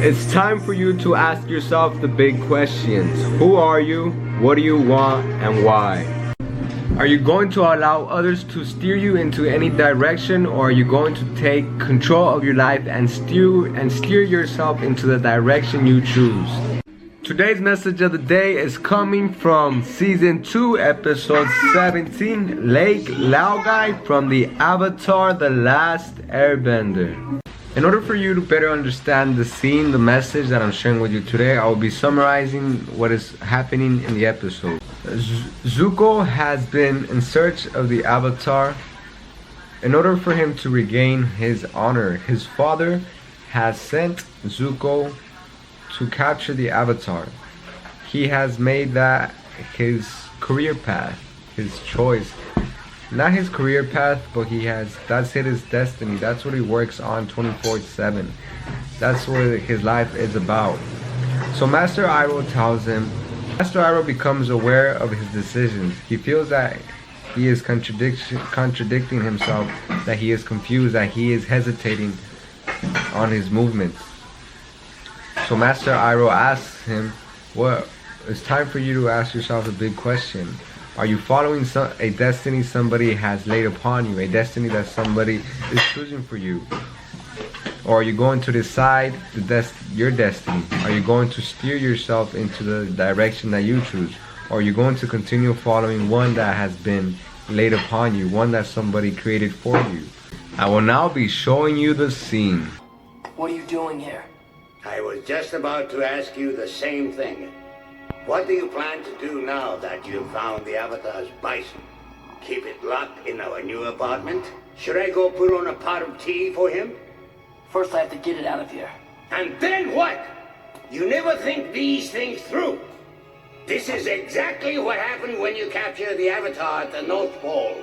It's time for you to ask yourself the big questions. Who are you? What do you want? And why? Are you going to allow others to steer you into any direction, or are you going to take control of your life and steer yourself into the direction you choose? Today's message of the day is coming from Season 2, Episode 17, Laogai from the Avatar The Last Airbender. In order for you to better understand the scene, the message that I'm sharing with you today, I will be summarizing what is happening in the episode. Zuko has been in search of the Avatar. In order for him to regain his honor, his father has sent Zuko to capture the Avatar. He has made that his career path, his choice. Not his career path, but that's his destiny. That's what he works on 24/7. That's what his life is about. So Master Iroh tells him, Master Iroh becomes aware of his decisions. He feels that he is contradicting himself, that he is confused, that he is hesitating on his movements. So Master Iroh asks him, well, it's time for you to ask yourself a big question. Are you following a destiny somebody has laid upon you, a destiny that somebody is choosing for you? Or are you going to decide your destiny? Are you going to steer yourself into the direction that you choose? Or are you going to continue following one that has been laid upon you, one that somebody created for you? I will now be showing you the scene. What are you doing here? I was just about to ask you the same thing. What do you plan to do now that you've found the Avatar's bison? Keep it locked in our new apartment? Should I go put on a pot of tea for him? First I have to get it out of here. And then what? You never think these things through. This is exactly what happened when you captured the Avatar at the North Pole.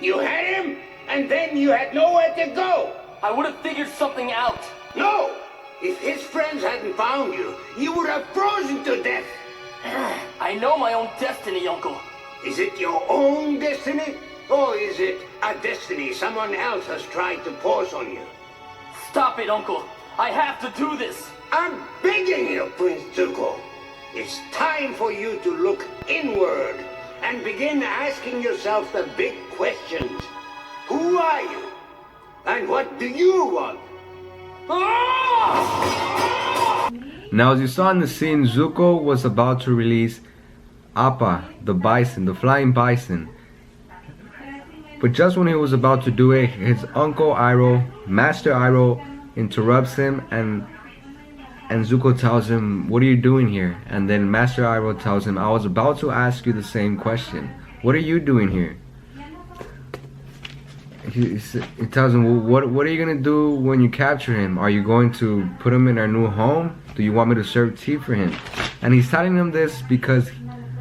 You had him, and then you had nowhere to go. I would have figured something out. No! If his friends hadn't found you, you would have frozen to death. I know my own destiny, Uncle. Is it your own destiny? Or is it a destiny someone else has tried to force on you? Stop it, Uncle. I have to do this. I'm begging you, Prince Zuko. It's time for you to look inward and begin asking yourself the big questions. Who are you? And what do you want? Now, as you saw in the scene, Zuko was about to release Appa, the bison, the flying bison. But just when he was about to do it, his uncle Iroh, Master Iroh, interrupts him, and Zuko tells him, what are you doing here? And then Master Iroh tells him, I was about to ask you the same question. What are you doing here? He tells him, well, what are you going to do when you capture him? Are you going to put him in our new home? Do you want me to serve tea for him? And he's telling him this because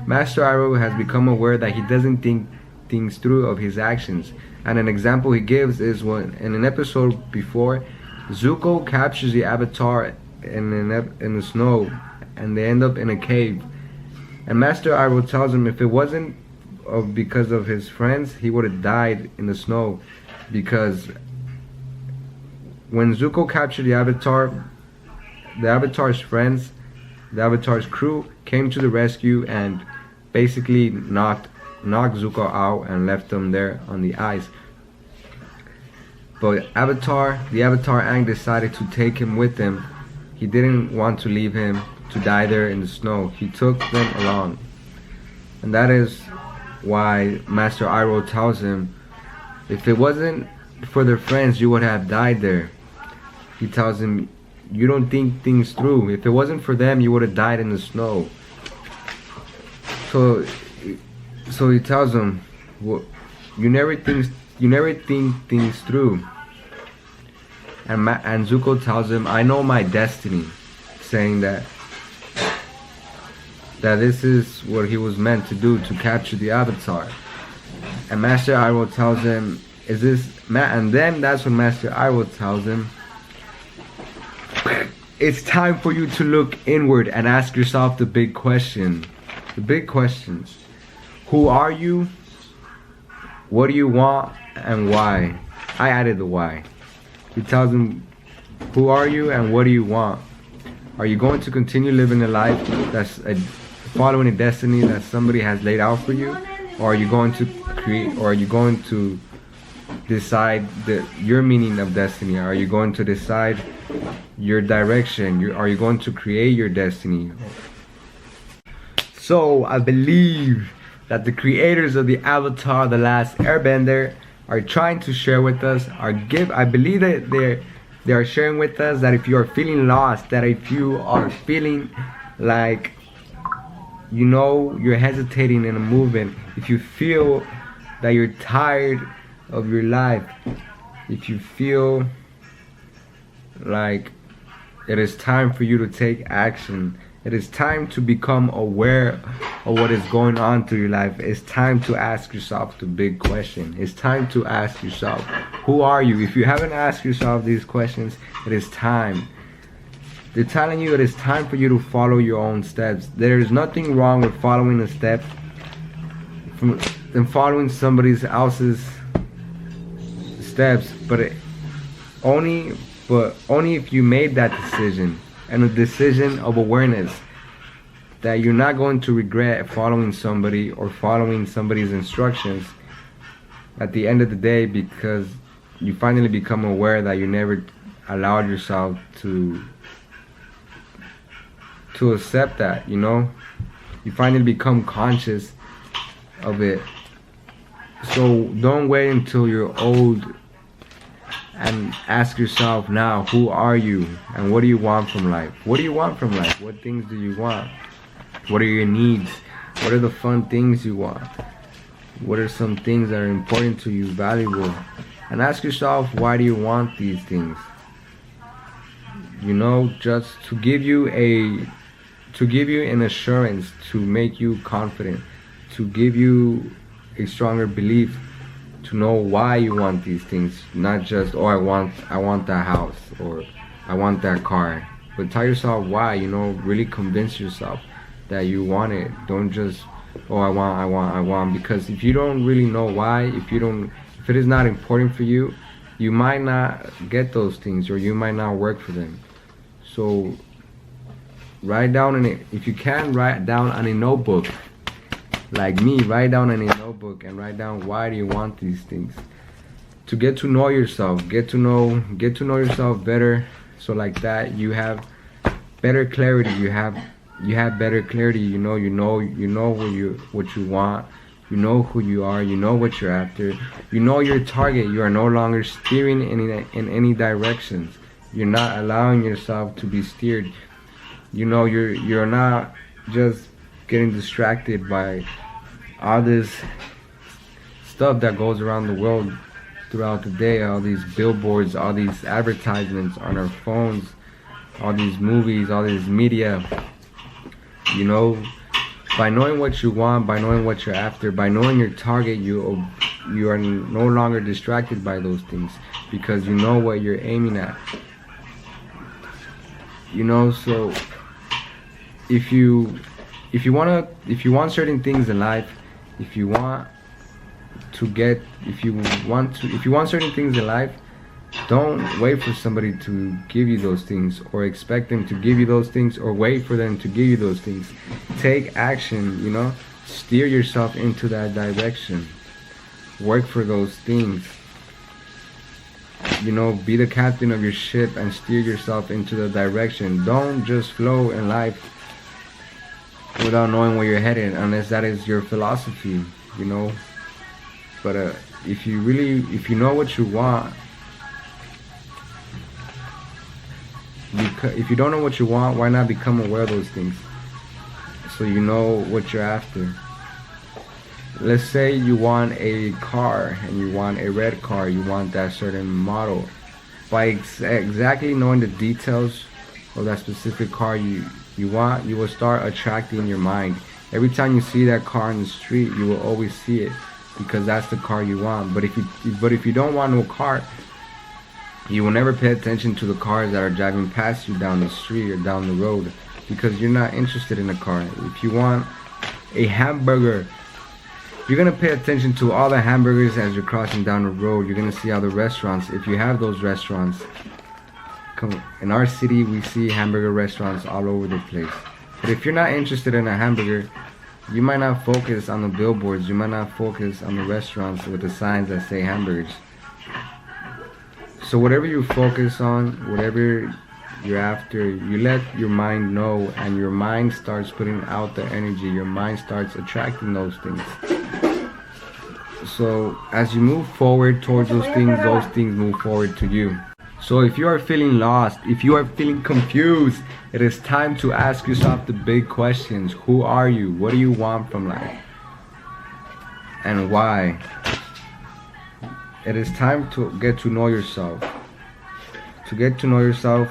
Master Iroh has become aware that he doesn't think things through of his actions. And an example he gives is when in an episode before, Zuko captures the Avatar in the snow, and they end up in a cave. And Master Iroh tells him if it wasn't because of his friends, he would have died in the snow, because when Zuko captured the Avatar's friends, the Avatar's crew came to the rescue and basically knocked Zuko out and left him there on the ice. But the Avatar Aang decided to take him with him. He didn't want to leave him to die there in the snow. He took them along. And that is why Master Iroh tells him, if it wasn't for their friends, you would have died there. He tells him, you don't think things through. If it wasn't for them, you would have died in the snow. So he tells him, well, you never think things through. And Zuko tells him, I know my destiny, saying that this is what he was meant to do, to capture the Avatar. And Master Iroh tells him, is this and then that's when Master Iroh tells him, it's time for you to look inward and ask yourself the big question. The big questions. Who are you? What do you want? And why? I added the why. He tells him, who are you and what do you want? Are you going to continue living a life that's following a destiny that somebody has laid out for you? Or are you going to create, or are you going to decide your meaning of destiny? Are you going to decide your direction? Are you going to create your destiny? So I believe that the creators of the Avatar The Last Airbender are trying to share with us, I believe that they are sharing with us that if you are feeling lost, that if you are feeling like, you know, you're hesitating in a movement, if you feel that you're tired of your life, if you feel like it is time for you to take action, it is time to become aware of what is going on through your life. It's time to ask yourself the big question. It's time to ask yourself, who are you? If you haven't asked yourself these questions, it is time. They're telling you it is time for you to follow your own steps. There is nothing wrong with following a step than following somebody else's steps, but only if you made that decision, and a decision of awareness that you're not going to regret following somebody or following somebody's instructions at the end of the day, because you finally become aware that you never allowed yourself to accept that, you know. You finally become conscious of it. So don't wait until you're old and ask yourself now, who are you and what do you want from life? What do you want from life? What things do you want? What are your needs? What are the fun things you want? What are some things that are important to you, valuable? And ask yourself, why do you want these things? You know, just to give you an assurance, to make you confident, to give you a stronger belief, to know why you want these things, not just, oh, I want that house, or I want that car, but tell yourself why, you know, really convince yourself that you want it. Don't just, oh, I want, because if you don't really know why, if it is not important for you, you might not get those things, or you might not work for them. So write down if you can, write down on a notebook. Like me, write down in a notebook and write down why do you want these things. To get to know yourself, get to know yourself better, so like that you have better clarity. You have better clarity. You know what you want. You know who you are. You know what you're after. You know your target. You are no longer steering in any directions. You're not allowing yourself to be steered. You know, you're not just getting distracted by all this stuff that goes around the world throughout the day, all these billboards, all these advertisements on our phones, all these movies, all this media. You know, by knowing what you want, by knowing what you're after, by knowing your target, you are no longer distracted by those things, because you know what you're aiming at. You know, so if you want certain things in life, if you want certain things in life, don't wait for somebody to give you those things, or expect them to give you those things, or wait for them to give you those things. Take action, you know, steer yourself into that direction. Work for those things. You know, be the captain of your ship and steer yourself into the direction. Don't just flow in life without knowing where you're headed, unless that is your philosophy, you know. But if you know what you want, if you don't know what you want, why not become aware of those things, so you know what you're after. Let's say you want a car, and you want a red car, you want that certain model. By exactly knowing the details of that specific car you want, you will start attracting your mind. Every time you see that car in the street, you will always see it, because that's the car you want. But if you don't want no car, you will never pay attention to the cars that are driving past you down the street or down the road, because you're not interested in a car. If you want a hamburger, you're gonna pay attention to all the hamburgers as you're crossing down the road. You're gonna see all the restaurants, if you have those restaurants, in our city we see hamburger restaurants all over the place. But if you're not interested in a hamburger, you might not focus on the billboards, you might not focus on the restaurants with the signs that say hamburgers. So whatever you focus on, whatever you're after, you let your mind know, and your mind starts putting out the energy, your mind starts attracting those things. So as you move forward towards those things move forward to you. So if you are feeling lost, if you are feeling confused, it is time to ask yourself the big questions. Who are you? What do you want from life? And why? It is time to get to know yourself. To get to know yourself,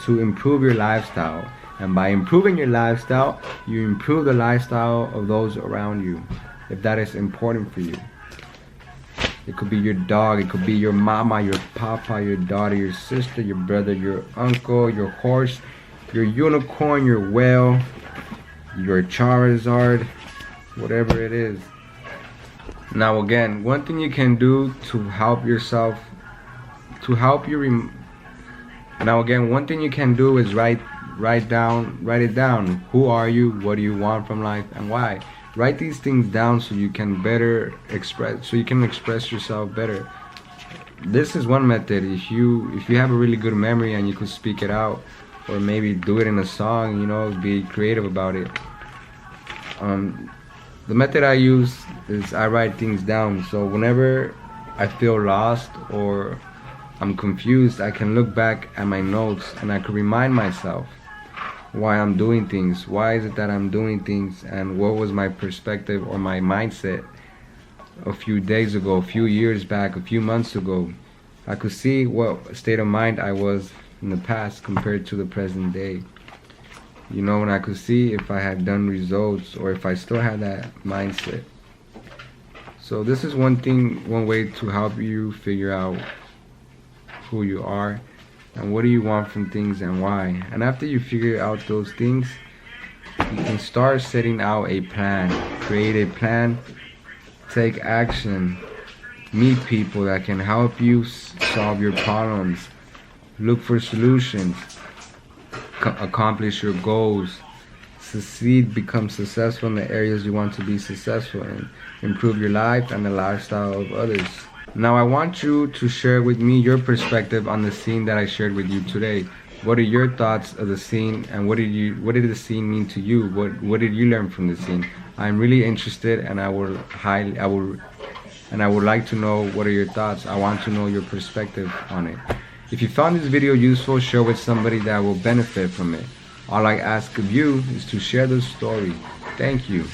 to improve your lifestyle. And by improving your lifestyle, you improve the lifestyle of those around you, if that is important for you. It could be your dog, it could be your mama, your papa, your daughter, your sister, your brother, your uncle, your horse, your unicorn, your whale, your Charizard, whatever it is. Now again, one thing you can do to help yourself, one thing you can do is write it down. Who are you? What do you want from life, and why? Write these things down so you can express yourself better. This is one method. If you have a really good memory and you could speak it out, or maybe do it in a song, you know, be creative about it. The method I use is I write things down. So whenever I feel lost or I'm confused, I can look back at my notes and I can remind myself why I'm doing things. Why is it that I'm doing things, and what was my perspective or my mindset a few days ago, a few years back, a few months ago. I could see what state of mind I was in the past compared to the present day. You know, and I could see if I had done results or if I still had that mindset. So this is one way to help you figure out who you are and what do you want from things and why. And after you figure out those things, you can start setting out a plan. Create a plan, take action, meet people that can help you solve your problems, look for solutions, accomplish your goals, succeed, become successful in the areas you want to be successful in, improve your life and the lifestyle of others. Now I want you to share with me your perspective on the scene that I shared with you today. What are your thoughts of the scene, and what did the scene mean to you? What did you learn from the scene? I'm really interested, and I would like to know what are your thoughts. I want to know your perspective on it. If you found this video useful, share with somebody that will benefit from it. All I ask of you is to share the story. Thank you.